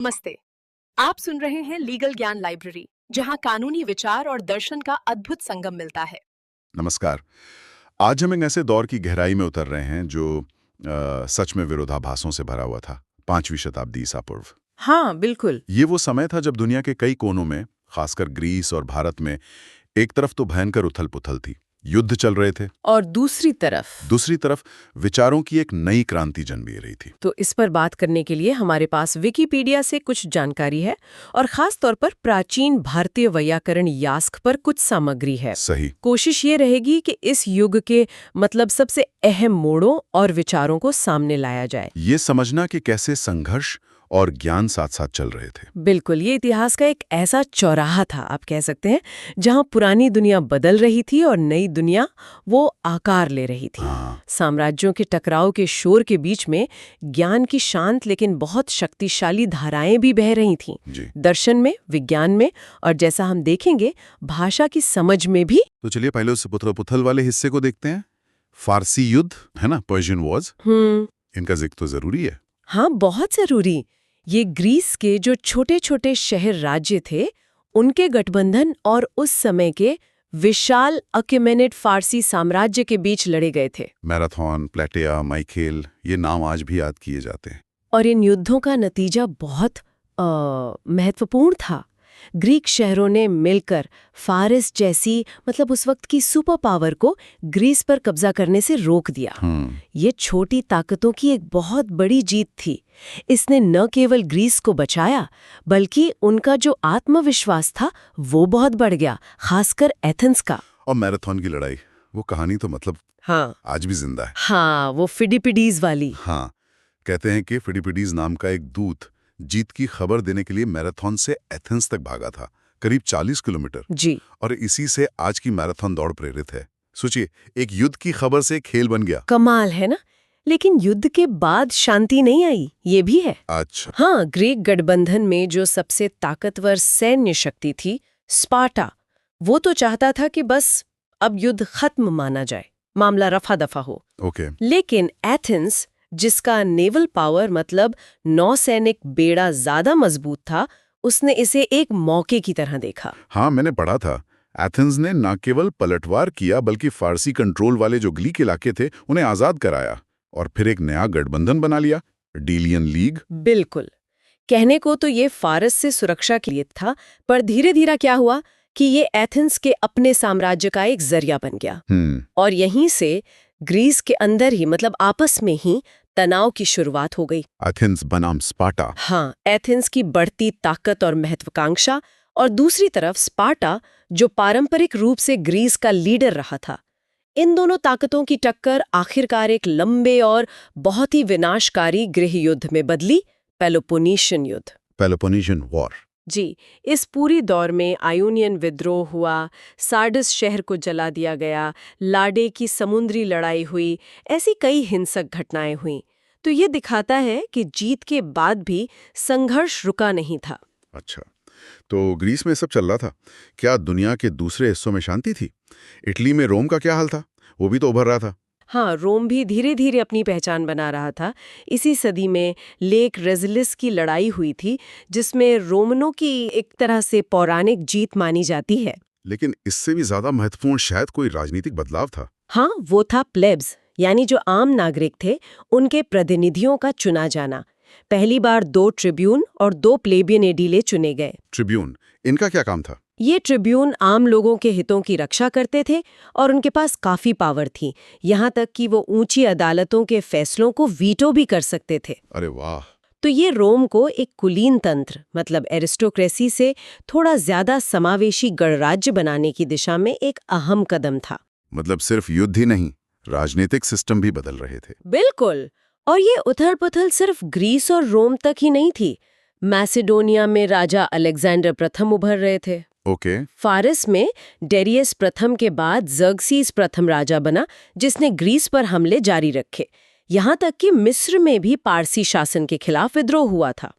नमस्ते। आप सुन रहे हैं लीगल ज्ञान लाइब्रेरी, जहां कानूनी विचार और दर्शन का अद्भुत संगम मिलता है। नमस्कार। आज हम एक ऐसे दौर की गहराई में उतर रहे हैं जो सच में विरोधाभासों से भरा हुआ था। 5वीं शताब्दी ईसा पूर्व। हाँ, बिल्कुल। ये वो समय था जब दुनिया के कई कोनों में, खासकर ग्रीस और भारत में, एक तरफ तो भयंकर उथल-पुथल थी, युद्ध चल रहे थे। और दूसरी तरफ विचारों की एक नई क्रांति जन्म ले रही थी। तो इस पर बात करने के लिए हमारे पास विकिपीडिया से कुछ जानकारी है और खास तौर पर प्राचीन भारतीय वैयाकरण यास्क पर कुछ सामग्री है। सही। कोशिश ये रहेगी कि इस युग के सबसे अहम मोड़ों और विचारों को सामने लाया जाए। ये समझना कि कैसे संघर्ष और ज्ञान साथ साथ चल रहे थे। बिल्कुल, ये इतिहास का एक ऐसा चौराहा था, आप कह सकते हैं, जहां पुरानी दुनिया बदल रही थी और नई दुनिया वो आकार ले रही थी। साम्राज्यों के टकराव के शोर के बीच में ज्ञान की शांत लेकिन बहुत शक्तिशाली धाराएं भी बह रही थीं। दर्शन में, विज्ञान में और जैसा हम देखेंगे भाषा की समझ में भी। तो चलिए पहले उस पुथल वाले हिस्से को देखते हैं। फारसी युद्ध है ना, पर्शियन वॉर्स। इनका जिक्र तो जरूरी है। हाँ, बहुत जरूरी। ये ग्रीस के जो छोटे छोटे शहर राज्य थे, उनके गठबंधन और उस समय के विशाल अकेमेनिड फारसी साम्राज्य के बीच लड़े गए थे। मैराथन, प्लेटिया, माइकेल, ये नाम आज भी याद किए जाते हैं। और इन युद्धों का नतीजा बहुत महत्वपूर्ण था। ग्रीक शहरों ने मिलकर फारस जैसी उस वक्त की सुपर पावर को ग्रीस पर कब्जा करने से रोक दिया। ये छोटी ताकतों की एक बहुत बड़ी जीत थी। इसने न केवल ग्रीस को बचाया, बल्कि उनका जो आत्मविश्वास था वो बहुत बढ़ गया, खासकर एथेंस का। और मैराथन की लड़ाई, वो कहानी तो हाँ, आज भी जिंदा है। हाँ, वो फिडिपिडीज वाली। हाँ, कहते हैं कि फिडिपिडीज नाम का एक दूत जीत की खबर देने के लिए मैराथन से एथेंस तक भागा था, करीब 40 किलोमीटर। जी। और इसी से आज की मैराथन दौड़ प्रेरित है। सोचिए, एक युद्ध की खबर से खेल बन गया। कमाल है ना। लेकिन युद्ध के बाद शांति नहीं आई, ये भी है। अच्छा। हाँ, ग्रीक गठबंधन में जो सबसे ताकतवर सैन्य शक्ति थी, स्पार्टा, वो तो चाहता था कि बस अब युद्ध खत्म माना जाए, मामला रफा दफा हो। ओके। लेकिन एथेंस, जिसका नेवल पावर नौसैनिक बेड़ा ज्यादा मजबूत था, उसने इसे एक मौके की तरह देखा। हाँ, मैंने पढ़ा था। एथेंस ने न केवल पलटवार किया, बल्कि फारसी कंट्रोल वाले जो ग्रीक इलाके थे उन्हें आजाद कराया और फिर एक नया गठबंधन बना लिया, डीलियन लीग। बिल्कुल। कहने को तो ये फारस से सुरक्षा के लिए था, पर धीरे धीरे क्या हुआ कि ये एथेंस के अपने साम्राज्य का एक जरिया बन गया। और यहीं से ग्रीस के अंदर ही आपस में ही तनाव की शुरुआत हो गई। एथेंस बनाम स्पार्टा। हाँ, एथेंस की बढ़ती ताकत और महत्वाकांक्षा, और दूसरी तरफ स्पार्टा, जो पारंपरिक रूप से ग्रीस का लीडर रहा था। इन दोनों ताकतों की टक्कर आखिरकार एक लंबे और बहुत ही विनाशकारी गृह युद्ध में बदली, पेलोपोनेशियन युद्ध। Peloponnesian war. जी, इस पूरी दौर में आयोनियन विद्रोह हुआ, सार्डस शहर को जला दिया गया, लाडे की समुद्री लड़ाई हुई, ऐसी कई हिंसक घटनाएं हुईं। तो ये दिखाता है कि जीत के बाद भी संघर्ष रुका नहीं था। अच्छा, तो ग्रीस में सब चल रहा था, क्या दुनिया के दूसरे हिस्सों में शांति थी? इटली में रोम का क्या हाल था? वो भी तो उभर रहा था। हाँ, रोम भी धीरे धीरे अपनी पहचान बना रहा था। इसी सदी में लेक रेजिलिस की लड़ाई हुई थी, जिसमें रोमनों की एक तरह से पौराणिक जीत मानी जाती है। लेकिन इससे भी ज्यादा महत्वपूर्ण शायद कोई राजनीतिक बदलाव था। हाँ, वो था प्लेब्स, यानी जो आम नागरिक थे, उनके प्रतिनिधियों का चुना जाना। पहली बार 2 ट्रिब्यून और 2 प्लेबियन एडिले चुने गए। ट्रिब्यून, इनका क्या काम था? ये ट्रिब्यून आम लोगों के हितों की रक्षा करते थे और उनके पास काफी पावर थी, यहाँ तक कि वो ऊंची अदालतों के फैसलों को वीटो भी कर सकते थे। अरे वाह! तो ये रोम को एक कुलीन तंत्र एरिस्टोक्रेसी से थोड़ा ज्यादा समावेशी गणराज्य बनाने की दिशा में एक अहम कदम था। सिर्फ युद्ध ही नहीं, राजनीतिक सिस्टम भी बदल रहे थे। बिल्कुल। और ये उथल-पुथल सिर्फ ग्रीस और रोम तक ही नहीं थी। मैसेडोनिया में राजा अलेक्जेंडर प्रथम उभर रहे थे। ओके। फारस में डेरियस प्रथम के बाद जर्गसीस प्रथम राजा बना, जिसने ग्रीस पर हमले जारी रखे। यहाँ तक कि मिस्र में भी पारसी शासन के खिलाफ विद्रोह हुआ था।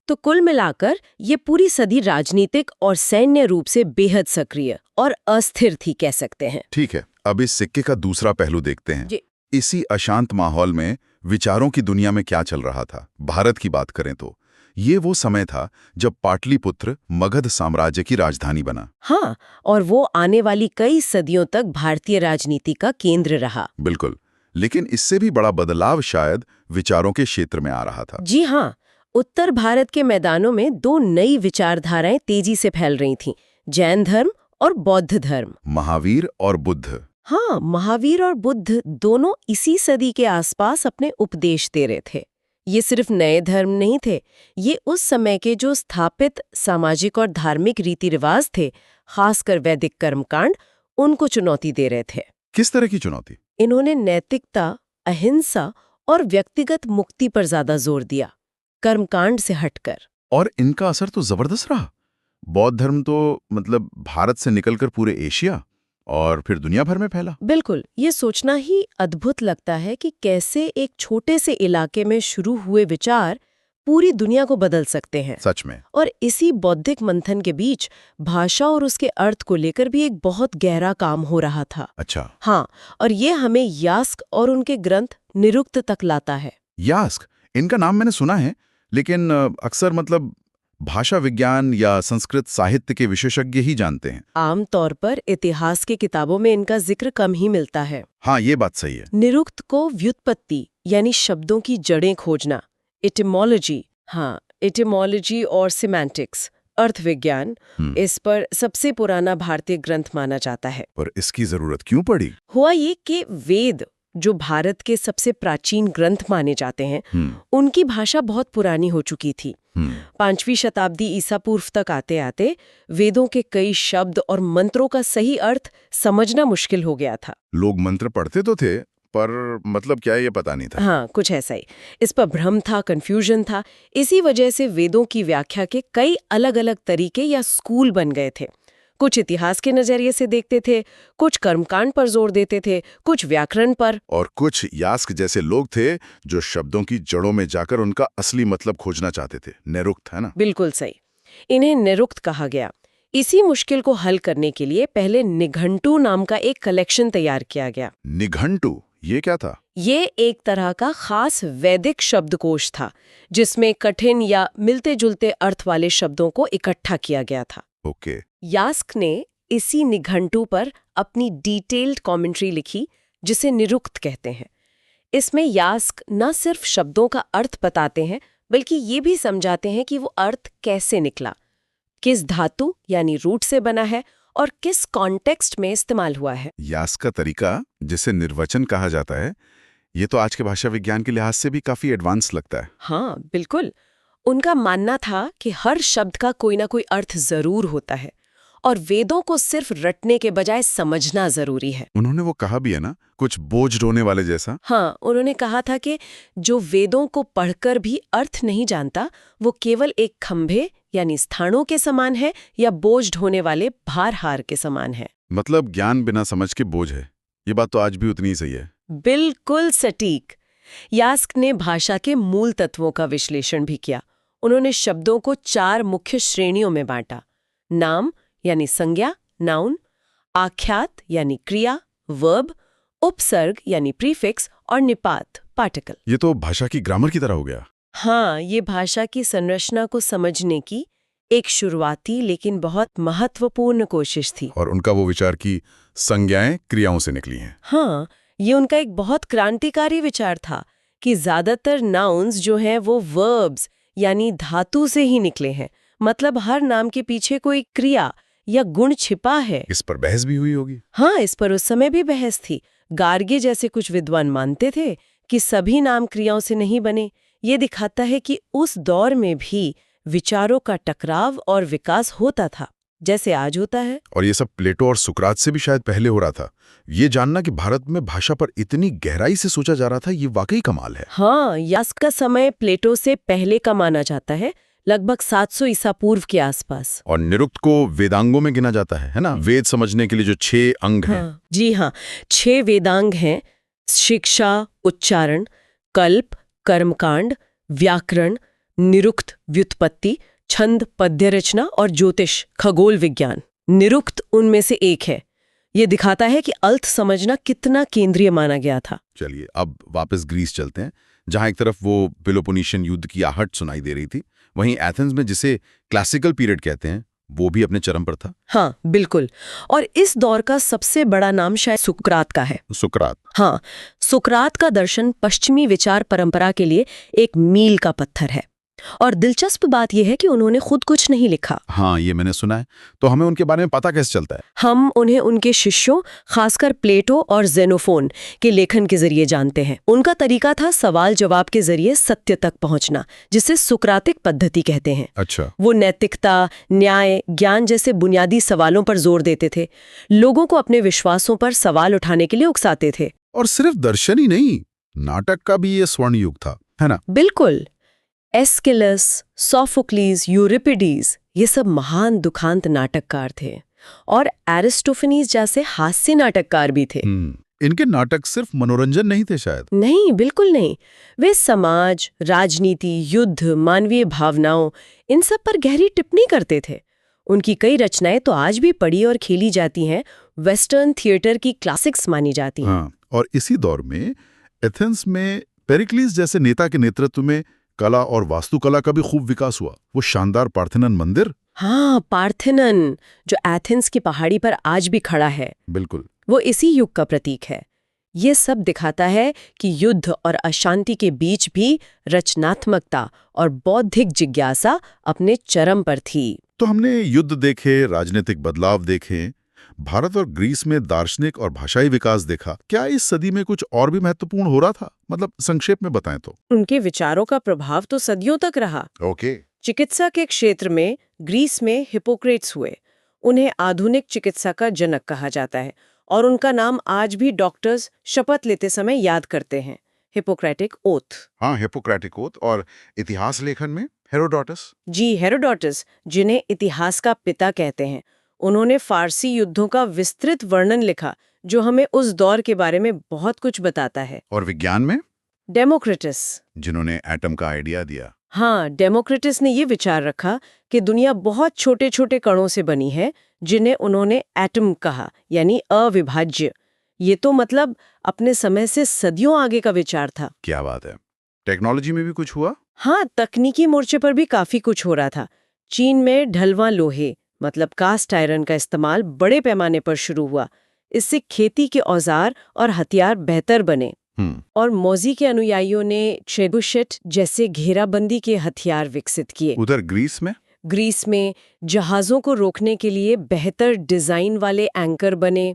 तो कुल मिलाकर ये पूरी सदी राजनीतिक और सैन्य रूप से बेहद सक्रिय और अस्थिर थी, कह सकते हैं। ठीक है, अब इस सिक्के का दूसरा पहलू देखते हैं। जी। इसी अशांत माहौल में विचारों की दुनिया में क्या चल रहा था? भारत की बात करें तो ये वो समय था जब पाटलिपुत्र मगध साम्राज्य की राजधानी बना। हाँ, और वो आने वाली कई सदियों तक भारतीय राजनीति का केंद्र रहा। बिल्कुल, लेकिन इससे भी बड़ा बदलाव शायद विचारों के क्षेत्र में आ रहा था। जी हाँ, उत्तर भारत के मैदानों में दो नई विचारधाराएं तेजी से फैल रही थीं, जैन धर्म और बौद्ध धर्म। महावीर और बुद्ध। हाँ, महावीर और बुद्ध दोनों इसी सदी के आसपास अपने उपदेश दे रहे थे। ये सिर्फ नए धर्म नहीं थे, ये उस समय के जो स्थापित सामाजिक और धार्मिक रीति रिवाज थे, खासकर वैदिक कर्मकांड, उनको चुनौती दे रहे थे। किस तरह की चुनौती? इन्होंने नैतिकता, अहिंसा और व्यक्तिगत मुक्ति पर ज्यादा जोर दिया, कर्मकांड से हटकर। और इनका असर तो जबरदस्त रहा। बौद्ध धर्म तो मतलब भारत से निकलकर पूरे एशिया और फिर दुनिया भर में फैला। बिल्कुल, ये सोचना ही अद्भुत लगता है कि कैसे एक छोटे से इलाके में शुरू हुए विचार पूरी दुनिया को बदल सकते हैं। सच में। और इसी बौद्धिक मंथन के बीच भाषा और उसके अर्थ को लेकर भी एक बहुत गहरा काम हो रहा था। अच्छा। हाँ, और ये हमें यास्क और उनके ग्रंथ निरुक्त तक लाता है। यास्क, इनका नाम मैंने सुना है, लेकिन अक्सर मतलब भाषा विज्ञान या संस्कृत साहित्य के विशेषज्ञ ही जानते हैं। आमतौर पर इतिहास की किताबों में इनका जिक्र कम ही मिलता है। हाँ, ये बात सही है। निरुक्त को व्युत्पत्ति यानी शब्दों की जड़ें खोजना, एटिमोलॉजी और सिमेंटिक्स, अर्थ विज्ञान, इस पर सबसे पुराना भारतीय ग्रंथ माना जाता है। पर इसकी जरूरत क्यों पड़ी? हुआ ये कि वेद, जो भारत के सबसे प्राचीन ग्रंथ माने जाते हैं, उनकी भाषा बहुत पुरानी हो चुकी थी। 5वीं शताब्दी ईसा पूर्व तक आते आते वेदों के कई शब्द और मंत्रों का सही अर्थ समझना मुश्किल हो गया था। लोग मंत्र पढ़ते तो थे, पर मतलब क्या ये पता नहीं था। हाँ, कुछ ऐसा ही। इस पर भ्रम था, कंफ्यूजन था। इसी वजह से वेदों की व्याख्या के कई अलग अलग तरीके या स्कूल बन गए थे। कुछ इतिहास के नजरिए से देखते थे, कुछ कर्मकांड पर जोर देते थे, कुछ व्याकरण पर, और कुछ यास्क जैसे लोग थे जो शब्दों की जड़ों में जाकर उनका असली मतलब खोजना चाहते थे। निरुक्त, है ना? बिल्कुल सही। इन्हें निरुक्त कहा गया। इसी मुश्किल को हल करने के लिए पहले निघंटू नाम का एक कलेक्शन तैयार किया गया। निघंटू, ये क्या था? ये एक तरह का खास वैदिक शब्दकोश था, जिसमें कठिन या मिलते जुलते अर्थ वाले शब्दों को इकट्ठा किया गया था। ओके। यास्क ने इसी निघंटू पर अपनी डिटेल्ड कमेंट्री लिखी, जिसे निरुक्त कहते हैं। इसमें यास्क न सिर्फ शब्दों का अर्थ बताते हैं, बल्कि ये भी समझाते हैं कि वो अर्थ कैसे निकला, किस धातु यानी रूट से बना है और किस कॉन्टेक्स्ट में इस्तेमाल हुआ है। यास्क का तरीका, जिसे निर्वचन कहा जाता है, ये तो आज के भाषा विज्ञान के लिहाज से भी काफी एडवांस लगता है। हाँ, बिल्कुल। उनका मानना था कि हर शब्द का कोई ना कोई अर्थ जरूर होता है और वेदों को सिर्फ रटने के बजाय समझना जरूरी है। उन्होंने वो कहा भी है ना, कुछ बोझ ढोने वाले जैसा। हाँ, उन्होंने कहा था कि जो वेदों को पढ़कर भी अर्थ नहीं जानता, वो केवल एक खंभे यानी स्थानों के समान है या बोझ ढोने वाले भार हार के समान है। मतलब ज्ञान बिना समझ के बोझ है। ये बात तो आज भी उतनी ही सही है। बिल्कुल सटीक। यास्क ने भाषा के मूल तत्वों का विश्लेषण भी किया। उन्होंने शब्दों को 4 मुख्य श्रेणियों में बांटा। नाम यानी संज्ञा, नाउन, आख्यात यानी क्रिया, वर्ब, उपसर्ग यानी प्रीफिक्स और निपात, पार्टिकल। ये तो भाषा की ग्रामर की तरह हो गया। हाँ, ये भाषा की संरचना को समझने की एक शुरुआती लेकिन बहुत महत्वपूर्ण कोशिश थी। और उनका वो विचार कि संज्ञाएं क्रियाओं से निकली हैं। हाँ, ये उनका एक बहुत क्रांतिकारी विचार था कि ज्यादातर नाउन्स जो हैं वो वर्ब्स यानी धातु से ही निकले हैं। मतलब हर नाम के पीछे कोई क्रिया या गुण छिपा है। इस पर बहस भी हुई होगी। हाँ, इस पर उस समय भी बहस थी। गार्गे जैसे कुछ विद्वान मानते थे कि सभी नाम क्रियाओं से नहीं बने। ये दिखाता है कि उस दौर में भी विचारों का टकराव और विकास होता था, जैसे आज होता है। और ये सब प्लेटो और सुकरात से भी शायद पहले हो रहा था। ये जानना कि भारत में भाषा पर इतनी गहराई से सोचा जा रहा था, ये वाकई कमाल है। हाँ, यास्क का समय प्लेटो से पहले का माना जाता है, लगभग 700 ईसा पूर्व के आसपास। और निरुक्त को वेदांगों में गिना जाता है ना? वेद समझने के लिए जो 6 अंग हैं। हाँ, जी हाँ, 6 वेदांग हैं: शिक्षा, उच्चारण, कल्प, कर्मकांड, व्याकरण, निरुक्त, व्युत्पत्ति, छंद, पद्य रचना और ज्योतिष, खगोल विज्ञान। निरुक्त उनमें से एक है। ये दिखाता है कि अर्थ समझना कितना केंद्रीय माना गया था। चलिए अब वापस ग्रीस चलते हैं, जहां एक तरफ वो पेलोपोनेशियन युद्ध की आहट सुनाई दे रही थी, वहीं एथेंस में जिसे क्लासिकल पीरियड कहते हैं वो भी अपने चरम पर था। हाँ, बिल्कुल। और इस दौर का सबसे बड़ा नाम शायद सुकरात का है। सुकरात। हाँ, सुकरात का दर्शन पश्चिमी विचार परंपरा के लिए एक मील का पत्थर है। और दिलचस्प बात यह है कि उन्होंने खुद कुछ नहीं लिखा। हाँ, ये मैंने सुना है। तो हमें उनके बारे में पता कैसे चलता है? हम उन्हें उनके शिष्यों, खासकर प्लेटो और जेनोफोन के लेखन के जरिए जानते हैं। उनका तरीका था सवाल जवाब के जरिए सत्य तक पहुंचना, जिसे सुकरातिक पद्धति कहते हैं। अच्छा। वो नैतिकता, न्याय, ज्ञान जैसे बुनियादी सवालों पर जोर देते थे। लोगों को अपने विश्वासों पर सवाल उठाने के लिए उकसाते थे। और सिर्फ दर्शन ही नहीं, नाटक का भी ये स्वर्ण युग था, है ना? बिल्कुल। एस्किलस, सोफोक्लीज, यूरिपिडीज, ये सब महान दुखांत नाटककार थे। और एरिस्टोफेनीज जैसे हास्य नाटककार भी थे। इनके नाटक सिर्फ मनोरंजन नहीं थे शायद। नहीं, बिल्कुल नहीं। वे समाज, राजनीति, युद्ध, मानवीय भावनाओं, इन सब पर गहरी टिप्पणी करते थे। उनकी कई रचनाएं तो आज भी पढ़ी और खेली जाती हैं, वेस्टर्न थिएटर की क्लासिक्स मानी जाती हैं। हाँ, और इसी दौर में एथेंस में पेरिक्लीस जैसे नेता के नेतृत्व में कला और वास्तुकला का भी खूब विकास हुआ। वो शानदार पार्थेनन मंदिर। हाँ, पार्थेनन, जो एथेंस की पहाड़ी पर आज भी खड़ा है, बिल्कुल, वो इसी युग का प्रतीक है। ये सब दिखाता है कि युद्ध और अशांति के बीच भी रचनात्मकता और बौद्धिक जिज्ञासा अपने चरम पर थी। तो हमने युद्ध देखे, राजनीतिक बदलाव देखे, भारत और ग्रीस में दार्शनिक और भाषाई विकास देखा। क्या इस सदी में कुछ और भी महत्वपूर्ण हो रहा था? मतलब संक्षेप में बताएं तो। उनके विचारों का प्रभाव तो सदियों तक रहा। ओके। चिकित्सा के क्षेत्र में ग्रीस में हिपोक्रेट्स हुए। उन्हें आधुनिक चिकित्सा का जनक कहा जाता है और उनका नाम आज भी डॉक्टर्स शपथ लेते समय याद करते हैं, हिपोक्रेटिक ओथ। हाँ, हिपोक्रेटिक ओथ। और इतिहास लेखन में हेरोडोटस। जी, हेरोडोटस, जिन्हें इतिहास का पिता कहते हैं। उन्होंने फारसी युद्धों का विस्तृत वर्णन लिखा, जो हमें उस दौर के बारे में बहुत कुछ बताता है। और विज्ञान में डेमोक्रिटस, जिन्होंने एटम का आइडिया दिया। हाँ, डेमोक्रिटस ने ये विचार रखा कि दुनिया बहुत छोटे छोटे कणों से बनी है, जिन्हें उन्होंने एटम कहा, यानी अविभाज्य। ये तो मतलब अपने समय से सदियों आगे का विचार था। क्या बात है। टेक्नोलॉजी में भी कुछ हुआ? हाँ, तकनीकी मोर्चे पर भी काफी कुछ हो रहा था। चीन में ढलवां लोहे, मतलब कास्ट आयरन का इस्तेमाल बड़े पैमाने पर शुरू हुआ। इससे खेती के औजार और हथियार बेहतर बने। और मौजी के अनुयायियों ने ट्रेबुशेट जैसे घेराबंदी के हथियार विकसित किए। उधर ग्रीस में जहाजों को रोकने के लिए बेहतर डिजाइन वाले एंकर बने।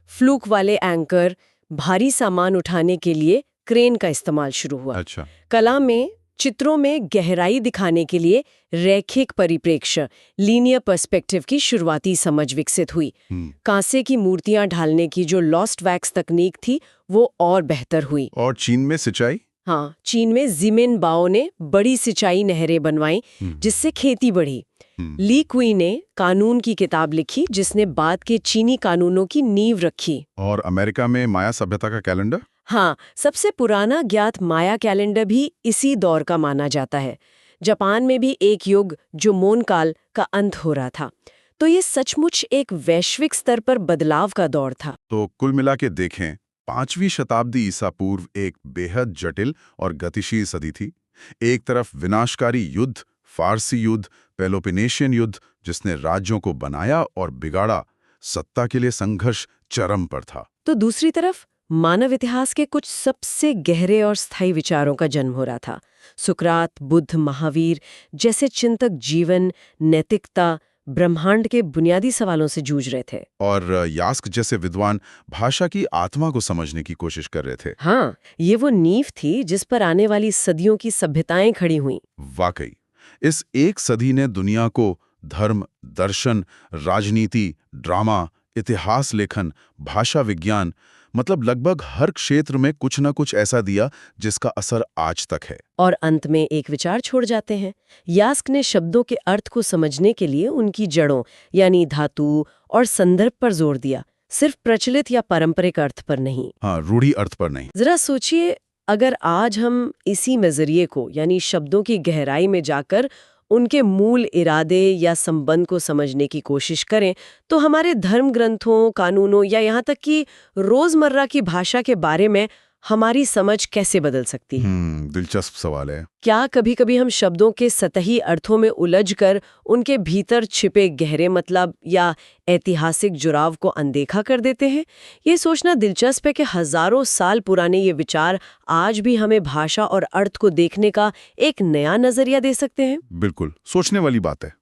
फ्लूक वाले एंकर, भारी सामान उठाने के लिए क्रेन का इस्तेमाल शुरू हुआ। अच्छा। कला में चित्रों में गहराई दिखाने के लिए रैखिक परिप्रेक्ष्य, लीनियर पर्सपेक्टिव की शुरुआती समझ विकसित हुई। कांसे की मूर्तियां ढालने की जो लॉस्ट वैक्स तकनीक थी, वो और बेहतर हुई। और चीन में सिंचाई? हाँ, चीन में जिमिन बाओ ने बड़ी सिंचाई नहरें बनवाई, जिससे खेती बढ़ी। ली कुई ने कानून की किताब लिखी, जिसने बाद के चीनी कानूनों की नींव रखी। और अमेरिका में माया सभ्यता का कैलेंडर? हाँ, सबसे पुराना ज्ञात माया कैलेंडर भी इसी दौर का माना जाता है। जापान में भी एक युग जो मोन काल का अंत हो रहा था। तो ये सचमुच एक वैश्विक स्तर पर बदलाव का दौर था। तो कुल मिला के देखें, 5वीं शताब्दी ईसा पूर्व एक बेहद जटिल और गतिशील सदी थी। एक तरफ विनाशकारी युद्ध, फारसी युद्ध, पेलोपिनेशियन युद्ध, जिसने राज्यों को बनाया और बिगाड़ा, सत्ता के लिए संघर्ष चरम पर था। तो दूसरी तरफ मानव इतिहास के कुछ सबसे गहरे और स्थायी विचारों का जन्म हो रहा था। सुकरात, बुद्ध, महावीर जैसे चिंतक जीवन, नैतिकता, ब्रह्मांड के बुनियादी सवालों से जूझ रहे थे। और यास्क जैसे विद्वान भाषा की आत्मा को समझने की कोशिश कर रहे थे। हाँ, ये वो नींव थी जिस पर आने वाली सदियों की सभ्यताएं खड़ी हुईं। वाकई, इस एक सदी ने दुनिया को धर्म, दर्शन, राजनीति, ड्रामा, इतिहास लेखन, भाषा विज्ञान, मतलब लगभग हर क्षेत्र में कुछ न कुछ ऐसा दिया जिसका असर आज तक है। और अंत में एक विचार छोड़ जाते हैं। यास्क ने शब्दों के अर्थ को समझने के लिए उनकी जड़ों, यानी धातु और संदर्भ पर जोर दिया, सिर्फ प्रचलित या पारंपरिक अर्थ पर नहीं। हाँ, रूढ़ी अर्थ पर नहीं। जरा सोचिए, अगर आज हम इसी नजरिए को, यानी शब्दों की गहराई में जाकर उनके मूल इरादे या संबंध को समझने की कोशिश करें, तो हमारे धर्म ग्रंथों, कानूनों या यहाँ तक कि रोजमर्रा की भाषा के बारे में हमारी समझ कैसे बदल सकती है? दिलचस्प सवाल है। क्या कभी-कभी हम शब्दों के सतही अर्थों में उलझकर उनके भीतर छिपे गहरे मतलब या ऐतिहासिक जुड़ाव को अनदेखा कर देते हैं? ये सोचना दिलचस्प है कि हजारों साल पुराने ये विचार आज भी हमें भाषा और अर्थ को देखने का एक नया नजरिया दे सकते हैं। बिल्कुल, सोचने वाली बात है।